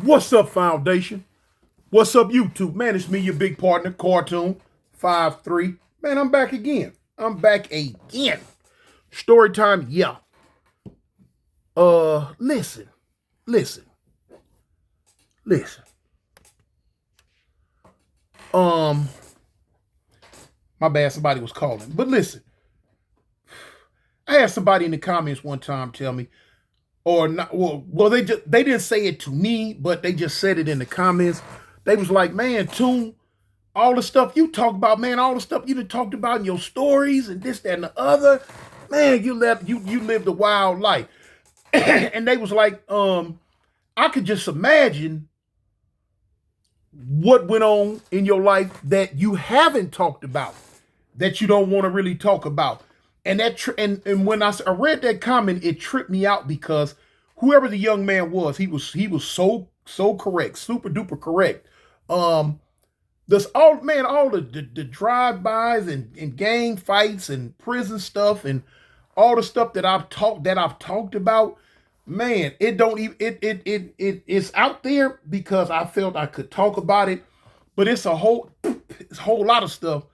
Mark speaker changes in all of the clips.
Speaker 1: What's up, Foundation? What's up, YouTube? Man, it's me, your big partner, Cartoon 53. Man, I'm back again. I'm back again. Story time, yeah. Listen, listen, listen. Um, my bad, somebody was calling. But listen, I had somebody in the comments one time tell me, or not, well, they didn't say it to me, but they just said it in the comments. They was like, man, Toon, all the stuff you talk about, man, all the stuff you done talked about in your stories and this, that, and the other, man, you lived a wild life. And they was like, I could just imagine what went on in your life that you haven't talked about, that you don't want to really talk about. And and when I read that comment, it tripped me out because whoever the young man was, he was so correct, super duper correct. This all the drive-bys and gang fights and prison stuff and all the stuff that I've talked about, man, it don't even it's out there because I felt I could talk about it, but it's a whole lot of stuff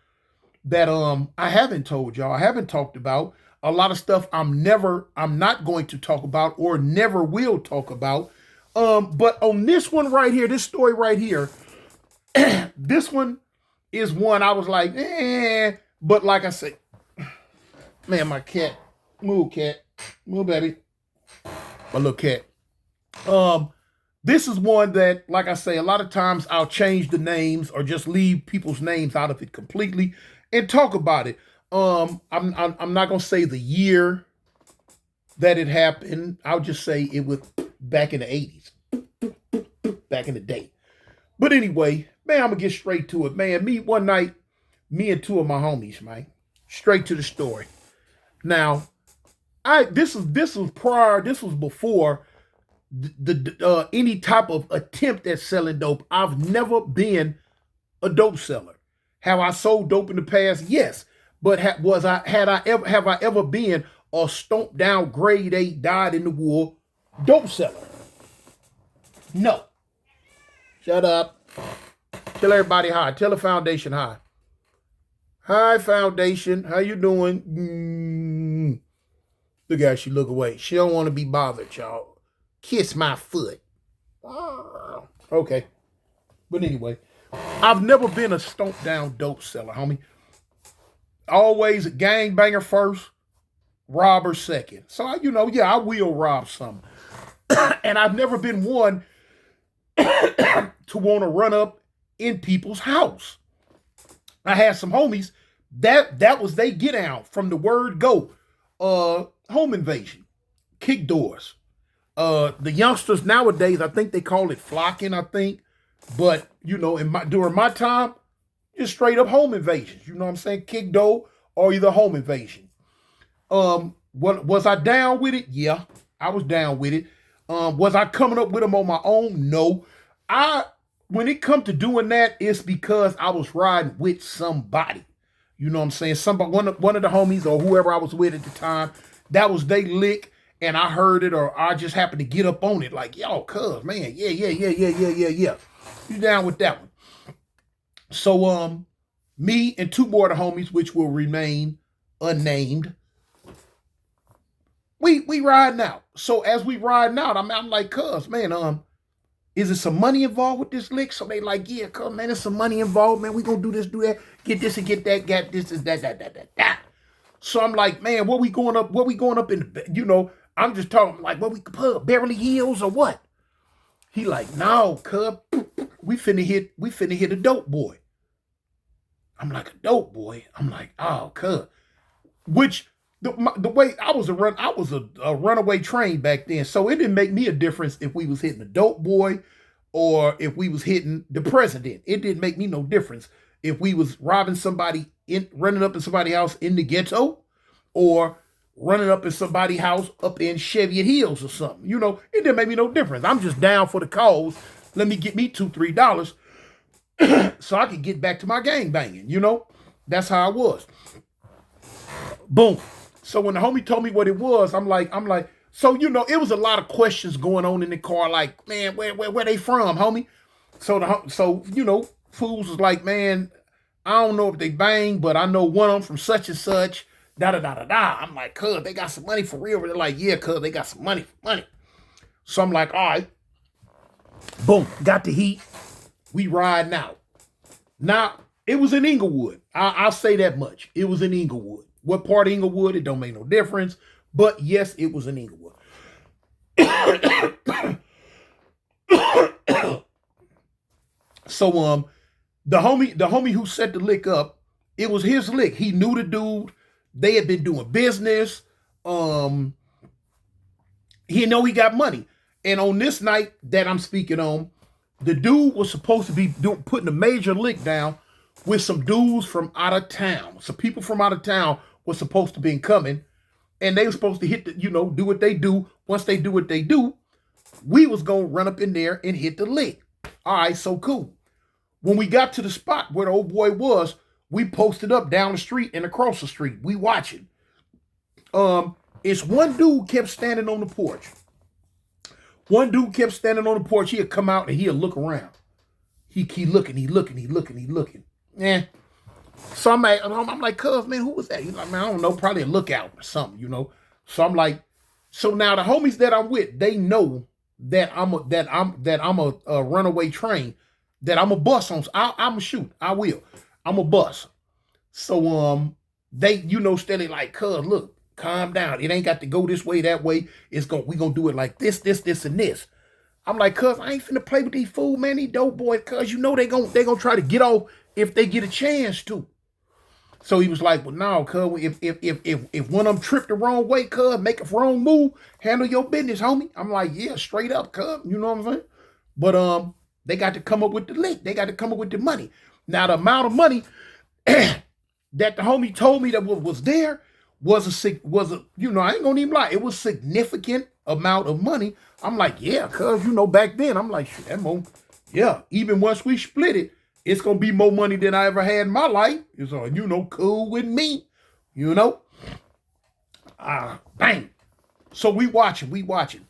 Speaker 1: that I haven't told y'all. I haven't talked about a lot of stuff I'm not going to talk about or never will talk about. But on this one right here, this story right here, this one is one I was like, but like I say, man, my cat, move baby, my little cat. This is one that, like I say, a lot of times I'll change the names or just leave people's names out of it completely and talk about it. I'm not gonna say the year that it happened. I'll just say it was back in the 80s, back in the day. But anyway, man, I'm gonna get straight to it, man. One night, me and two of my homies, man, straight to the story. Now, this was before the any type of attempt at selling dope. I've never been a dope seller. Have I sold dope in the past? Yes. But have I ever been a stomped down grade 8 dyed in the wool dope seller? No. Shut up. Tell everybody hi. Tell the Foundation hi. Hi, Foundation. How you doing? Look at her. She look away. She don't want to be bothered, y'all. Kiss my foot. Okay. But anyway, I've never been a stomped down dope seller, homie. Always a gangbanger first, robber second. So, I will rob some. And I've never been one to want to run up in people's house. I had some homies that was they get out from the word go. Home invasion, kick doors. The youngsters nowadays, I think they call it flocking, I think. But, during my time, just straight up home invasions. You know what I'm saying? Kick door or either home invasion. Was I down with it? Yeah, I was down with it. Was I coming up with them on my own? No. When it come to doing that, it's because I was riding with somebody. You know what I'm saying? Somebody, one of the homies or whoever I was with at the time, that was they lick, and I heard it, or I just happened to get up on it, like, yo, cuz, man, yeah. You down with that one? So, me and two more of the homies, which will remain unnamed, we riding out. So as we riding out, I'm like, cuz, man, is there some money involved with this lick? So they like, yeah, cuz, man, there's some money involved, man. We gonna do this, do that, get this and get that, get this and that. So I'm like, man, what we going up in the, I'm just talking like, what we put Beverly Hills or what? He like, no, cuz, we finna hit a dope boy. I'm like, a dope boy? I'm like, oh, cuz. Which, the way I was a runaway train back then, so it didn't make me a difference if we was hitting a dope boy or if we was hitting the president. It didn't make me no difference if we was robbing somebody, running up in somebody's house in the ghetto, or running up in somebody's house up in Cheviot Hills or something. It didn't make me no difference. I'm just down for the cause. Let me get me $2-3 so I could get back to my gang banging. That's how I was. Boom. So when the homie told me what it was, I'm like, So, it was a lot of questions going on in the car, like, man, where they from, homie? So fools was like, man, I don't know if they bang, but I know one of them from such and such. Da da da da da. I'm like, cuz they got some money for real. They're like, yeah, cuz they got some money. So I'm like, all right, boom, got the heat. We riding out. Now it was in Inglewood. I'll say that much. It was in Inglewood. What part of Inglewood? It don't make no difference. But yes, it was in Inglewood. So the homie who set the lick up, it was his lick. He knew the dude. They had been doing business. He know he got money. And on this night that I'm speaking on, the dude was supposed to be putting a major lick down with some dudes from out of town. Some people from out of town were supposed to be coming, and they were supposed to hit do what they do. Once they do what they do, we was gonna run up in there and hit the lick. All right, so cool. When we got to the spot where the old boy was, we posted up down the street and across the street. We watching. It's one dude kept standing on the porch. One dude kept standing on the porch. He'd come out and he'd look around. He looking. Yeah. So I'm like, cuz, man, who was that? He's like, man, I don't know, probably a lookout or something, So I'm like, so now the homies that I'm with, they know that I'm a runaway train, that I'm a bus on. I'm a shoot. I will. I'm a bus. So they steady like, cuz, look, calm down. It ain't got to go this way, that way. We gonna do it like this, and this. I'm like, cuz, I ain't finna play with these fools, man, these dope boys, cuz they gonna try to get off if they get a chance to. So he was like, well, no, cuz, if one of them tripped the wrong way, cuz, make a wrong move, handle your business, homie. I'm like, yeah, straight up, cuz, you know what I'm saying? But they got to come up with the lick. They got to come up with the money. Now the amount of money that the homie told me that was there was I ain't gonna even lie, it was significant amount of money. I'm like, yeah, cuz, back then, I'm like, shit, that more, yeah, even once we split it, it's gonna be more money than I ever had in my life. It's cool with me, bang. So we watching.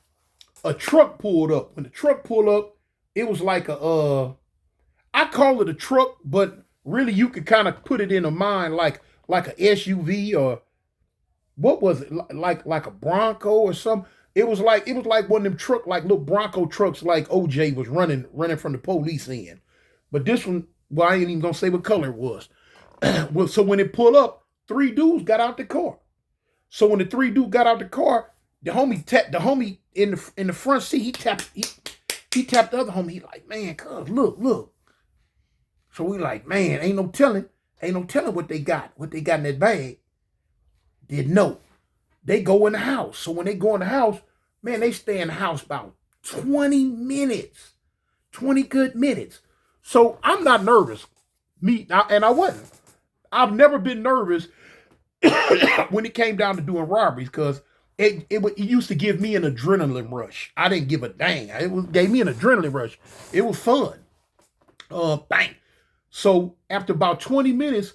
Speaker 1: A truck pulled up. When the truck pulled up, it was like I call it a truck, but really you could kind of put it in a mind like a SUV, or what was it, like a Bronco or something. It was like one of them truck, like little Bronco trucks, like OJ was running from the police in. But this one, well, I ain't even gonna say what color it was. Well, so when it pulled up, 3 dudes got out the car. So when the 3 dudes got out the car, the homie tapped the homie in the front seat. He tapped the other homie. He like, man, cuz, look. So we like, man, ain't no telling what they got in that bag. Didn't know. They go in the house. So when they go in the house, man, they stay in the house about 20 minutes. 20 good minutes. So I'm not nervous. And I wasn't. I've never been nervous when it came down to doing robberies, because it used to give me an adrenaline rush. I didn't give a dang. It gave me an adrenaline rush. It was fun. Bang. So after about 20 minutes,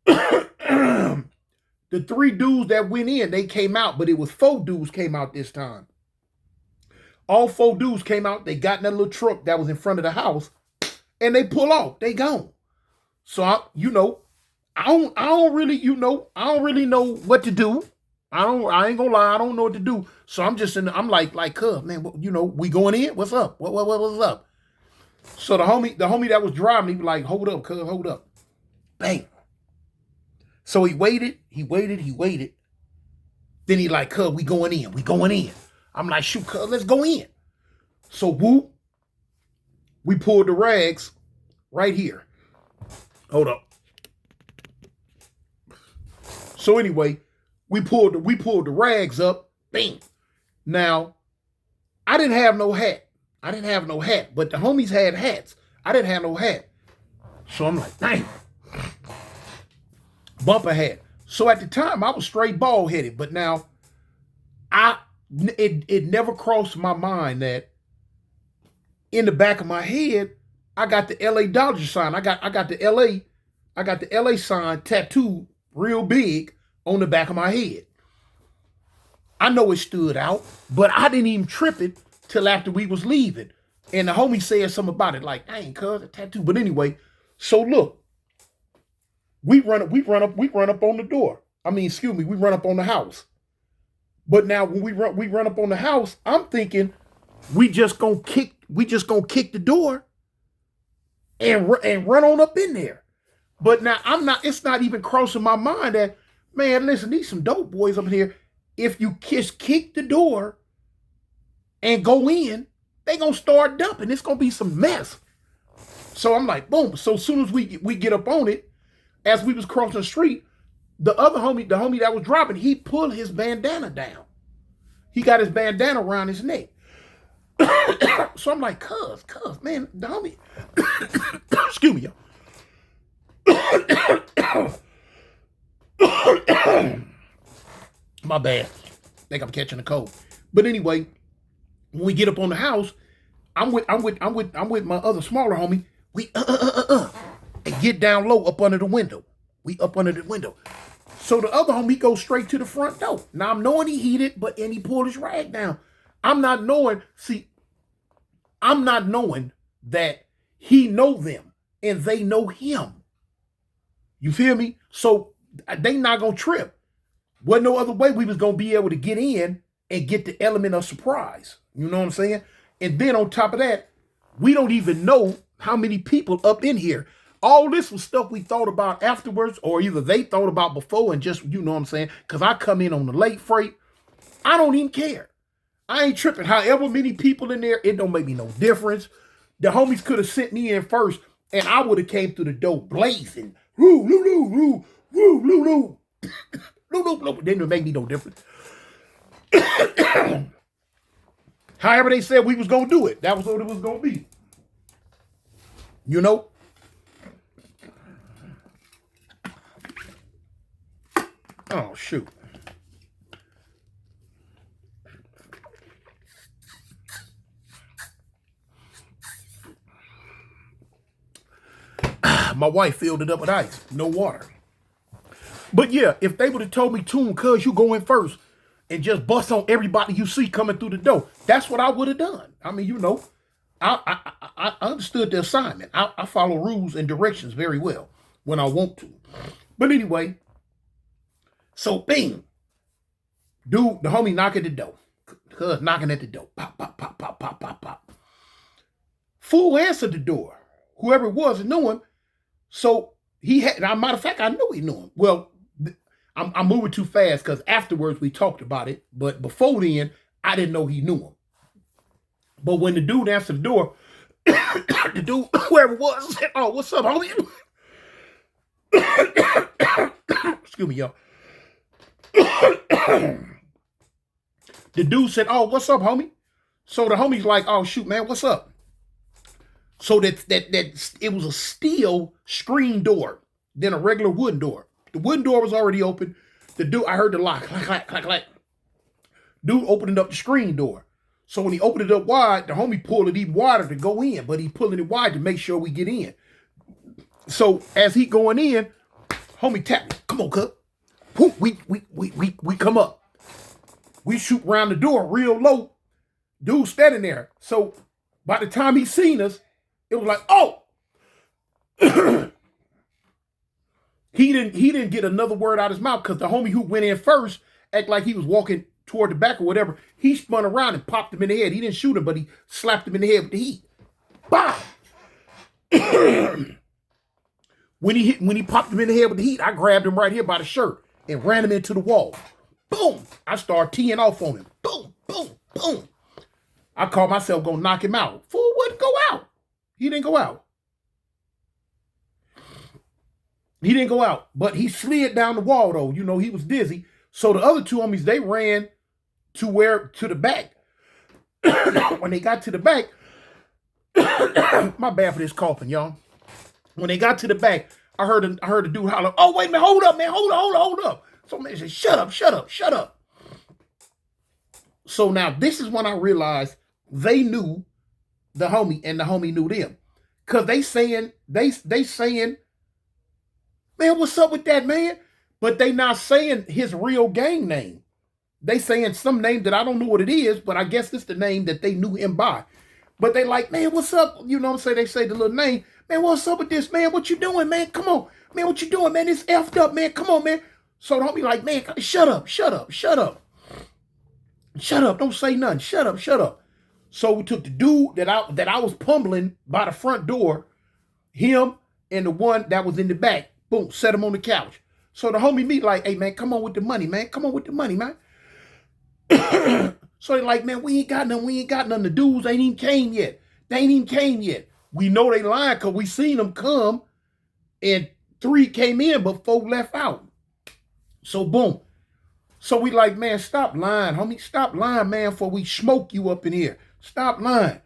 Speaker 1: the 3 dudes that went in, they came out, but it was 4 dudes came out this time. All 4 dudes came out. They got in that little truck that was in front of the house, and they pull off. They gone. So I don't really know what to do. I ain't gonna lie, I don't know what to do. So I'm just I'm like, cuz, man, we going in? What's up? What's up? So the homie that was driving, he was like, hold up, cuz, hold up. Bang. So he waited. Then he like, cuz, we going in. I'm like, shoot, cuz, let's go in. So whoop, we pulled the rags right here. Hold up. So anyway, we pulled the rags up. Bing. Now, I didn't have no hat, but the homies had hats. I didn't have no hat. So I'm like, dang. Bumper hat. So at the time, I was straight bald headed, but now it never crossed my mind that in the back of my head, I got the LA Dodger sign. I got the LA sign tattooed real big on the back of my head. I know it stood out, but I didn't even trip it till after we was leaving. And the homie said something about it, like, I ain't cuz a tattoo. But anyway, so look, we run up on the door. I mean, excuse me, we run up on the house. But now when we run up on the house, I'm thinking we just gonna kick the door and run on up in there. But now it's not even crossing my mind that, man, listen, these some dope boys up here. If you kick the door and go in, they gonna start dumping. It's gonna be some mess. So I'm like, boom. So as soon as we get up on it, as we was crossing the street, the other homie, the homie that was dropping, he pulled his bandana down. He got his bandana around his neck. So I'm like, cuz, man, the homie. Excuse me, y'all. My bad. Think I'm catching a cold. But anyway, when we get up on the house, I'm with my other smaller homie. We and get down low up under the window. We up under the window. So the other homie goes straight to the front door. Now I'm knowing he heated, and he pulled his rag down. I'm not knowing that he know them and they know him. You feel me? So they not gonna trip. Wasn't no other way we was gonna be able to get in and get the element of surprise. You know what I'm saying? And then on top of that, we don't even know how many people up in here. All this was stuff we thought about afterwards, or either they thought about before and just, you know what I'm saying? Because I come in on the late freight. I don't even care. I ain't tripping. However many people in there, it don't make me no difference. The homies could have sent me in first, and I would have came through the door blazing. Woo, loo, loo, woo, woo, loo, loo. Loo, loo, loo. Didn't make me no difference. However they said we was going to do it. That was what it was going to be. You know? Oh, shoot. My wife filled it up with ice. No water. But yeah, if they would have told me, Tune, cuz you go in first and just bust on everybody you see coming through the door, that's what I would have done. I mean, you know, I understood the assignment. I follow rules and directions very well when I want to. But anyway, so bing. Dude, the homie knocking the door. Cuz knocking at the door. Pop, pop, pop, pop, pop, pop, pop. Fool answered the door. Whoever it was knew him. So he had, now, matter of fact, I knew he knew him. Well, I'm moving too fast because afterwards we talked about it. But before then, I didn't know he knew him. But when the dude answered the door, the dude, whoever it was, said, oh, what's up, homie? Excuse me, y'all. The dude said, oh, what's up, homie? So the homie's like, oh, shoot, man, what's up? So that it was a steel screen door than a regular wooden door. The wooden door was already open. The dude, I heard the lock, clack, clack, clack, clack. Dude opening up the screen door. So when he opened it up wide, the homie pulled it even wider to go in, but he pulling it wide to make sure we get in. So as he going in, homie tapped me. Come on, cuz. We come up. We shoot around the door real low. Dude standing there. So by the time he seen us, it was like, oh. He didn't get another word out of his mouth because the homie who went in first act like he was walking toward the back or whatever. He spun around and popped him in the head. He didn't shoot him, but he slapped him in the head with the heat. Bah! When he popped him in the head with the heat, I grabbed him right here by the shirt and ran him into the wall. Boom! I started teeing off on him. Boom, boom, boom. I called myself gonna knock him out. Fool wouldn't go out. He didn't go out. He didn't go out, but he slid down the wall though. You know, he was dizzy. So the other two homies, they ran to the back. When they got to the back, my bad for this coughing, y'all. When they got to the back, I heard the dude holler, oh, wait a minute, hold up, man, hold up. So man said, shut up. So now this is when I realized they knew the homie and the homie knew them. Cause they saying, man, what's up with that, man? But they not saying his real gang name. They saying some name that I don't know what it is, but I guess it's the name that they knew him by. But they like, man, what's up? You know what I'm saying? They say the little name. Man, what's up with this, man? What you doing, man? Come on. Man, what you doing, man? It's effed up, man. Come on, man. So don't be like, man, shut up, shut up, shut up. Shut up. Don't say nothing. Shut up, shut up. So we took the dude that I was pummeling by the front door, him and the one that was in the back. Boom, set him on the couch. So the homie me like, hey, man, come on with the money, man. Come on with the money, man. So they like, man, we ain't got nothing. We ain't got nothing. The dudes ain't even came yet. They ain't even came yet. We know they lying because we seen them come and 3 came in, but 4 left out. So boom. So we like, man, stop lying, homie. Stop lying, man, before we smoke you up in here. Stop lying.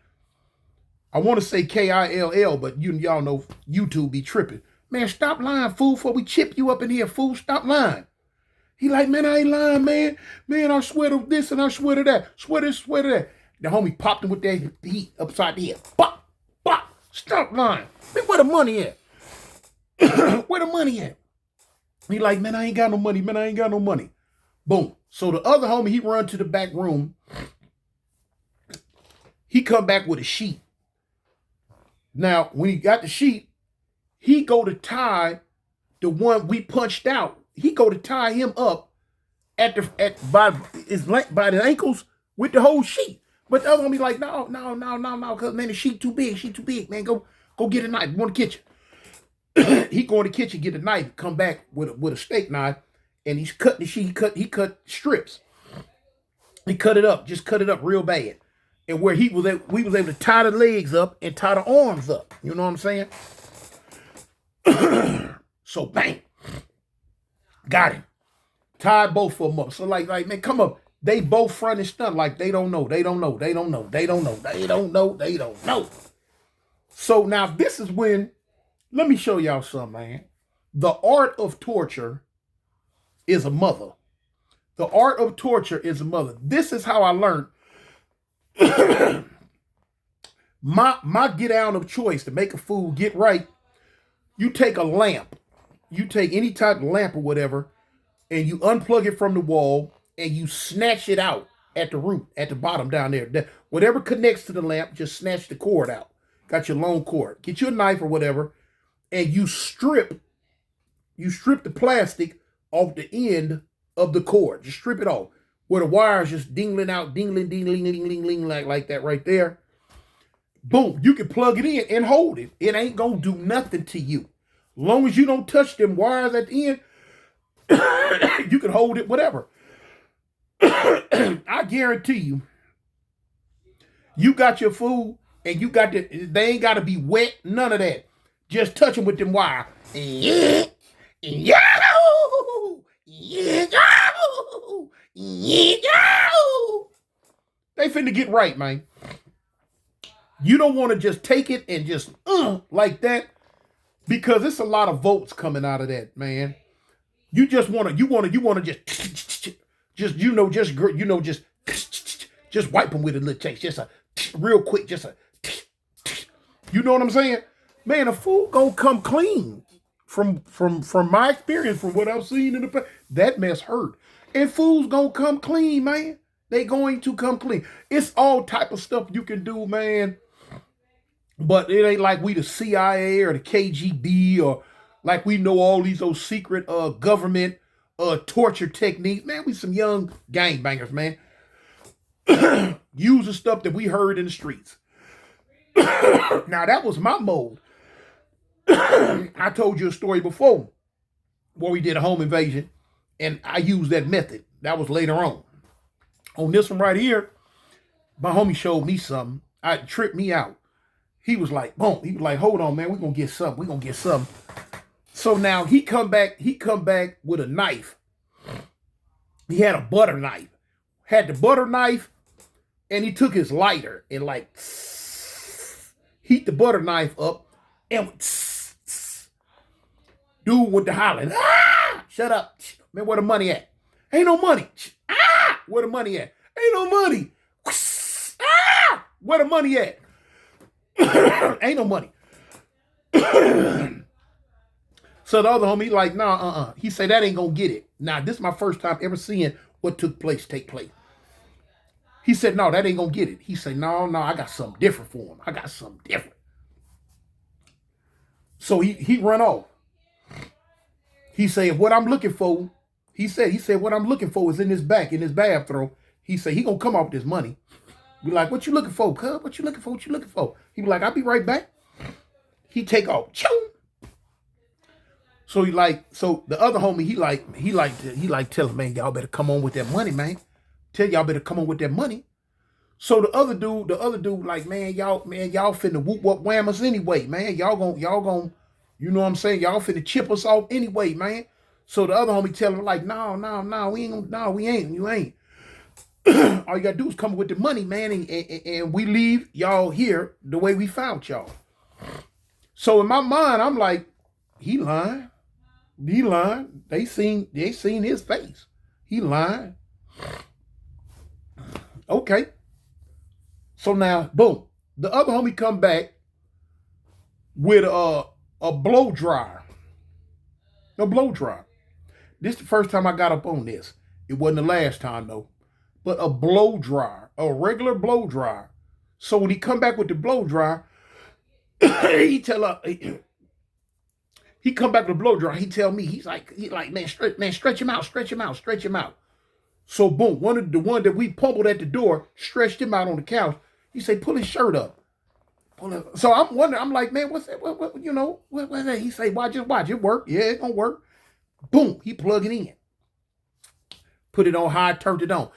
Speaker 1: I want to say KILL, but y'all know YouTube be tripping. Man, stop lying, fool, before we chip you up in here, fool. Stop lying. He like, man, I ain't lying, man. Man, I swear to this and I swear to that. Swear this, swear to that. The homie popped him with that heat upside the head. Pop, pop. Stop lying. Man, where the money at? Where the money at? He like, man, I ain't got no money. Man, I ain't got no money. Boom. So the other homie, he run to the back room. He come back with a sheet. Now, when he got the sheet, he go to tie the one we punched out. He go to tie him up by the ankles with the whole sheet. But the other homie like, no, because man, the sheet too big, man. Go get a knife. Go in the kitchen. He go in the kitchen, get a knife, come back with a steak knife, and he's cutting the sheet. He cut strips. He cut it up, just cut it up real bad. And where we was able to tie the legs up and tie the arms up. You know what I'm saying? So bang. Got him. Tied both of them up. So like, man, come up. They both front and stunt like they don't know. So now this is when, let me show y'all something, man. The art of torture is a mother. The art of torture is a mother. This is how I learned my get out of choice to make a food get right. You take a lamp. You take any type of lamp or whatever, and you unplug it from the wall, and you snatch it out at the root, at the bottom down there. Whatever connects to the lamp, just snatch the cord out. Got your long cord. Get you a knife or whatever, and you strip the plastic off the end of the cord. Just strip it off. Where the wire's just dingling out, dingling, like that right there. Boom, you can plug it in and hold it. It ain't gonna do nothing to you. Long as you don't touch them wires at the end, you can hold it, whatever. I guarantee you, you got your food and they ain't gotta be wet, none of that. Just touch them with them wire. They finna get right, man. You don't want to just take it and just like that, because it's a lot of votes coming out of that, man. You just want to just wipe them with a little taste, just a real quick, just a, you know what I'm saying, man. A food gonna come clean from my experience, from what I've seen in the past. That mess hurt, and food's gonna come clean, man. They going to come clean. It's all type of stuff you can do, man. But it ain't like we the CIA or the KGB, or like we know all these old secret government torture techniques. Man, we some young gangbangers, man. Using stuff that we heard in the streets. Now, that was my mode. I told you a story before where we did a home invasion, and I used that method. That was later on. On this one right here, my homie showed me something. It tripped me out. He was like, boom. He was like, hold on, man. We're going to get something. So now he come back with a knife. He had a butter knife. Had the butter knife, and he took his lighter and like heat the butter knife up, and dude went to hollering, shut up. Man, where the money at? Ain't no money. Where the money at? Ain't no money. Where the money at? Ain't no money. So the other homie like, nah, He said, that ain't gonna get it. Now, this is my first time ever seeing what took place take place. He said, no, that ain't gonna get it. He said, no, I got something different for him. I got something different. So he run off. He said, what I'm looking for, he said, what I'm looking for is in this bathroom. He said, he gonna come off this money. Be like, what you looking for, cuz? What you looking for? What you looking for? He be like, I'll be right back. He take off. Choo! So the other homie, he like tell him, man, y'all better come on with that money, man. Tell y'all better come on with that money. So the other dude, like, man, y'all finna whoop up wham us anyway, man. Y'all gon', you know what I'm saying? Y'all finna chip us off anyway, man. So the other homie tell him, like, no, we ain't, you ain't. All you gotta do is come with the money, man, and we leave y'all here the way we found y'all. So in my mind, I'm like, he lying. They seen his face. He lying. Okay. So now, boom. The other homie come back with a blow dryer. A blow dryer. This is the first time I got up on this. It wasn't the last time though. But a blow dryer. A regular blow dryer. So when he come back with the blow dryer, he come back with the blow dryer. He tell me, he's like, man, stretch him out. So boom, the one that we pummeled at the door, stretched him out on the couch. He say, pull his shirt up. So I'm wondering, I'm like, man, what's that? What's that? He say, watch it work. Yeah, it's gonna work. Boom, he plug it in. Put it on high, turned it on.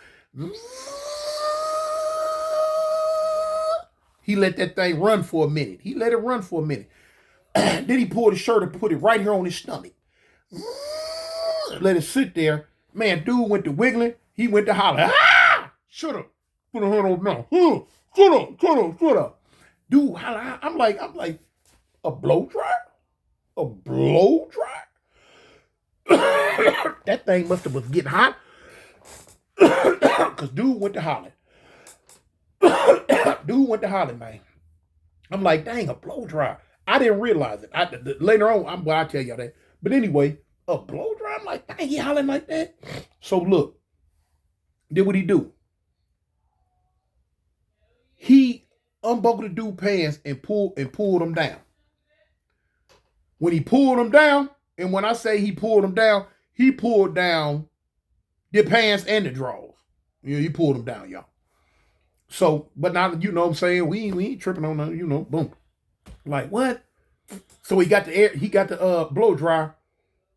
Speaker 1: He let that thing run for a minute. Then he pulled his shirt and put it right here on his stomach. Let it sit there. Man, dude went to wiggling. He went to hollering. Ah! Shut up. Put a hand on now. Shut up. Dude, holler. I'm like, a blow dryer? A blow dryer? That thing must have was getting hot. Because dude went to hollering. Man. I'm like, dang, a blow dryer. I didn't realize it. Later on, I'll tell y'all that. But anyway, a blow dryer? I'm like, dang, he hollering like that? So look, did what he do? He unbuckled the dude's pants and pulled them down. When he pulled them down, and when I say he pulled down the pants and the drawers. You know, he pulled them down, y'all. So, but now, you know what I'm saying? We ain't tripping on nothing, boom. Like, what? So he got the blow dryer,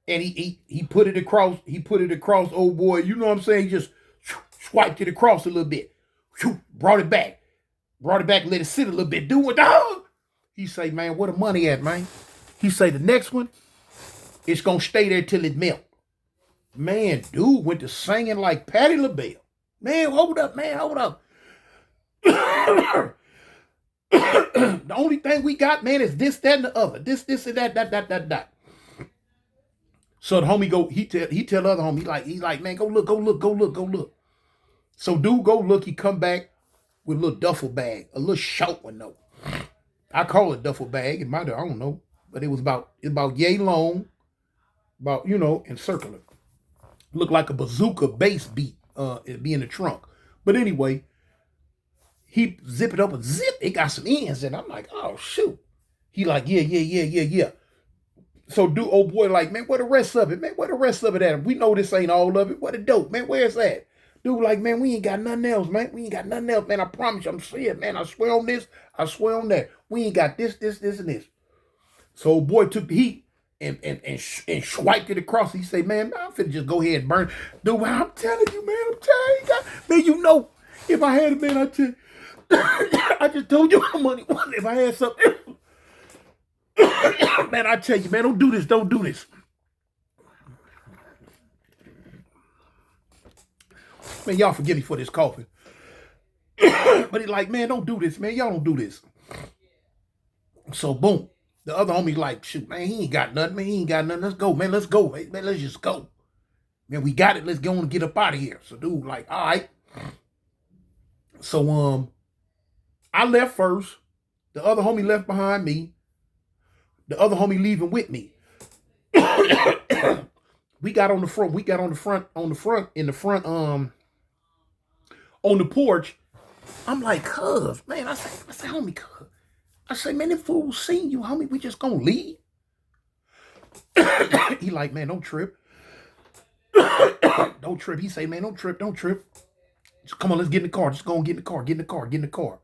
Speaker 1: and he put it across old boy, you know what I'm saying? He just swiped it across a little bit. Brought it back, let it sit a little bit. Do what the He say, man, where the money at, man? He say, the next one, it's gonna stay there till it melt. Man, dude went to singing like Patti LaBelle. Man, hold up. The only thing we got, man, is this, that, and the other. This, and that. So the homie he tell the other homie, he's like, man, go look. So dude go look, he come back with a little duffel bag, a little short one though. I call it duffel bag. It might have, I don't know, but it was about yay long, and circular. Looked like a bazooka bass beat. It'd be in the trunk. But anyway, he zip it up and zip. It got some ends in it. I'm like, oh shoot. He like, yeah. So dude, old boy, like, man, where the rest of it? Man, where the rest of it at? We know this ain't all of it. What the dope, man? Where's that? Dude, like, man, we ain't got nothing else, man. Man. I promise you, I'm saying, man. I swear on this. I swear on that. We ain't got this, and this. So old boy took the heat and swiped it across. He say, man, I'm finna just go ahead and burn. Dude, I'm telling you, man. Man, if I had it, man, I just told you how money was. If I had something, man, I tell you, man, don't do this. Man, y'all forgive me for this coughing. But he like, man, don't do this, man. Y'all don't do this. So boom. The other homie like, shoot, man, he ain't got nothing, man. He ain't got nothing. Let's go, man. Let's go, man. Let's just go. Man, we got it. Let's go and get up out of here. So dude like, all right. So I left first. The other homie left behind me. The other homie leaving with me. But We got on the front. We got on the porch. I'm like, cuz, man, I say, homie, cuz. I say, man, them fools seen you, homie. We just gonna leave. He like, man, don't trip. Don't trip. He say, man, don't trip, don't trip. Just come on, let's get in the car. Just go and get in the car, get in the car, get in the car.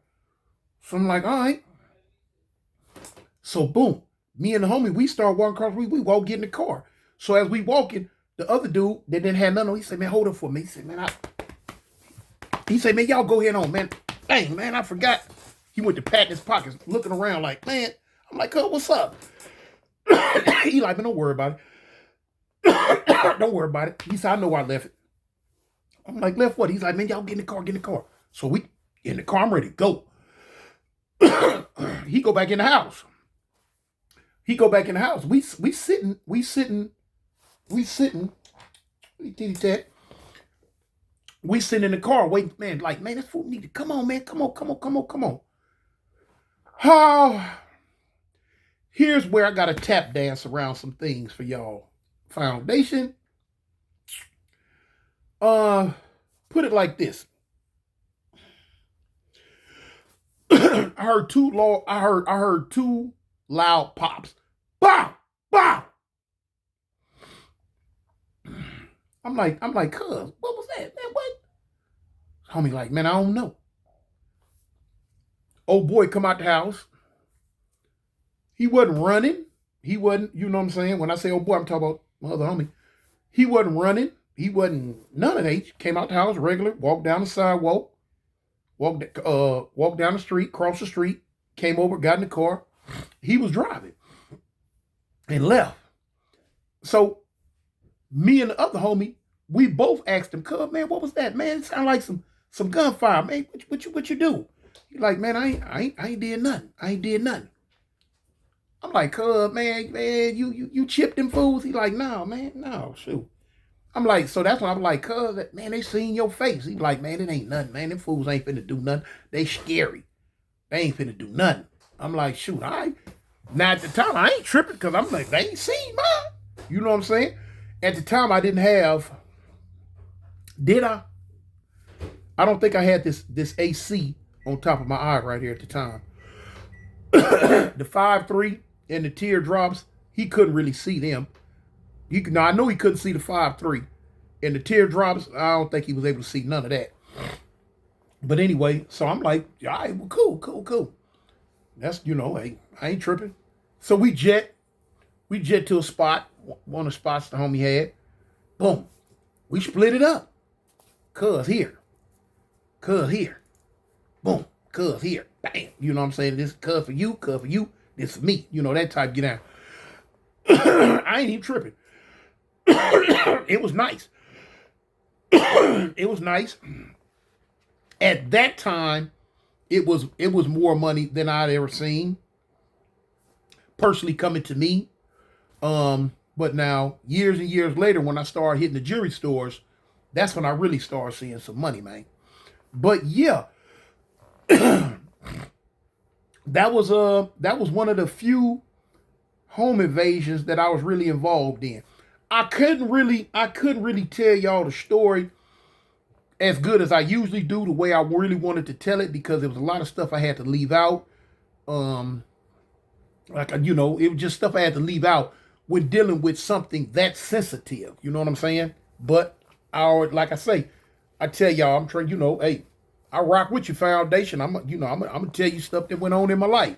Speaker 1: So I'm like, all right. So boom, me and the homie, we start walking across, we walk, get in the car. So as we walking, the other dude that didn't have nothing on, he said, man, hold up for me. He said, man, y'all go ahead on, man. Dang, man, I forgot. He went to pat his pockets, looking around like, man. I'm like, oh, what's up? He like, man, don't worry about it. Don't worry about it. He said, I know I left it. I'm like, left what? He's like, man, y'all get in the car, get in the car. So we in the car, I'm ready to go. He go back in the house. We sitting. We sitting in the car waiting, man, like, man, this fool need to come on, man. Come on. Oh, here's where I gotta tap dance around some things for y'all. Foundation. Put it like this. I heard two loud pops. Bow, bow. I'm like, cuz, what was that? Man, what? Homie like, man, I don't know. Old boy come out the house. He wasn't running. He wasn't, you know what I'm saying? When I say old boy, I'm talking about my other homie. He wasn't running. He wasn't none of that. He came out the house regular, walked down the sidewalk, walked down the street, crossed the street, came over, got in the car. He was driving and left. So me and the other homie, we both asked him, cuz, man, what was that? Man, it sounded like some gunfire. Man, what you do? He like, man, I ain't did nothing. I ain't did nothing. I'm like, cuz, man, you chipped them fools? He like, no, man, no, shoot. I'm like, so that's when I'm like, cuz, man, they seen your face. He like, man, it ain't nothing, man. Them fools ain't finna do nothing. They scary. They ain't finna do nothing. I'm like, shoot, now at the time, I ain't tripping because I'm like, they ain't seen mine. You know what I'm saying? At the time, I didn't have, did I? I don't think I had this AC on top of my eye right here at the time. The 5.3 and the teardrops, he couldn't really see them. Now, I know he couldn't see the 5.3. And the teardrops, I don't think he was able to see none of that. But anyway, so I'm like, all right, well, cool. That's, hey, I ain't tripping. So we jet to a spot, one of the spots the homie had. Boom. We split it up. Cuz here. Boom. Cuz here. Bam. You know what I'm saying? This is cuz for you, this for me. You know, that type get down. I ain't even tripping. It was nice. It was nice. At that time, it was more money than I'd ever seen. Personally coming to me. But now, years and years later, when I started hitting the jewelry stores, that's when I really started seeing some money, man. But yeah, that was one of the few home invasions that I was really involved in. I couldn't really tell y'all the story as good as I usually do, the way I really wanted to tell it, because there was a lot of stuff I had to leave out. It was just stuff I had to leave out when dealing with something that sensitive. You know what I'm saying? But like I say, I tell y'all, I'm trying, hey, I rock with you, Foundation. I'm gonna tell you stuff that went on in my life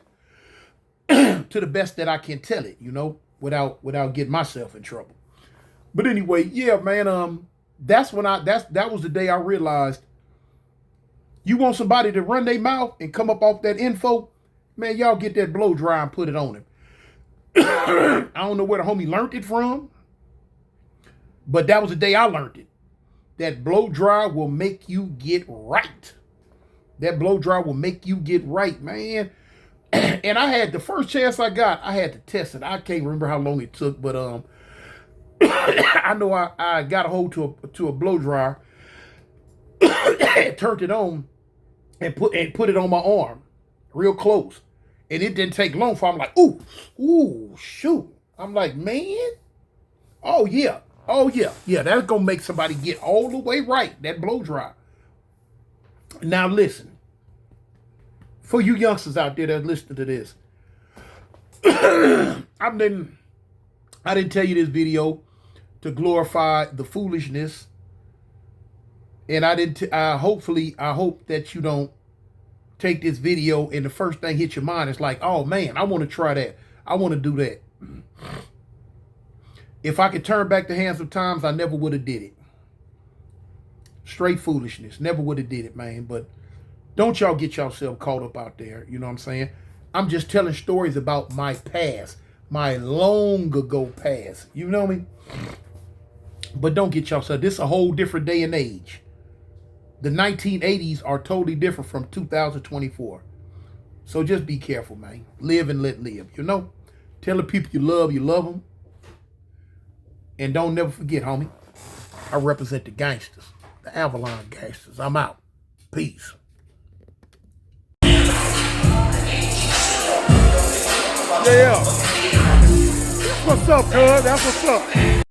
Speaker 1: to the best that I can tell it, without getting myself in trouble. But anyway, yeah, man, that was the day I realized, you want somebody to run their mouth and come up off that info, man, y'all get that blow dry and put it on him. I don't know where the homie learned it from, but that was the day I learned it. That blow dry will make you get right. That blow dry will make you get right, man. And I had the first chance I got, I had to test it. I can't remember how long it took, but I know I got a hold to a blow dryer, turned it on, and put it on my arm, real close. And it didn't take long for I'm like, ooh, shoot. I'm like, man, oh yeah. Oh yeah, that's gonna make somebody get all the way right. That blow dry. Now listen, for you youngsters out there that listen to this, I didn't tell you this video to glorify the foolishness, and I hope that you don't take this video and the first thing hit your mind is like, oh man, I want to try that. I want to do that. If I could turn back the hands of times, I never would have did it. Straight foolishness. Never would have did it, man. But don't y'all get yourself caught up out there. You know what I'm saying? I'm just telling stories about my past. My long ago past. You know me? But don't get yourself. This is a whole different day and age. The 1980s are totally different from 2024. So just be careful, man. Live and let live. You know? Tell the people you love them. And don't never forget, homie, I represent the gangsters, the Avalon gangsters. I'm out. Peace. Yeah. What's up, cuz? That's what's up.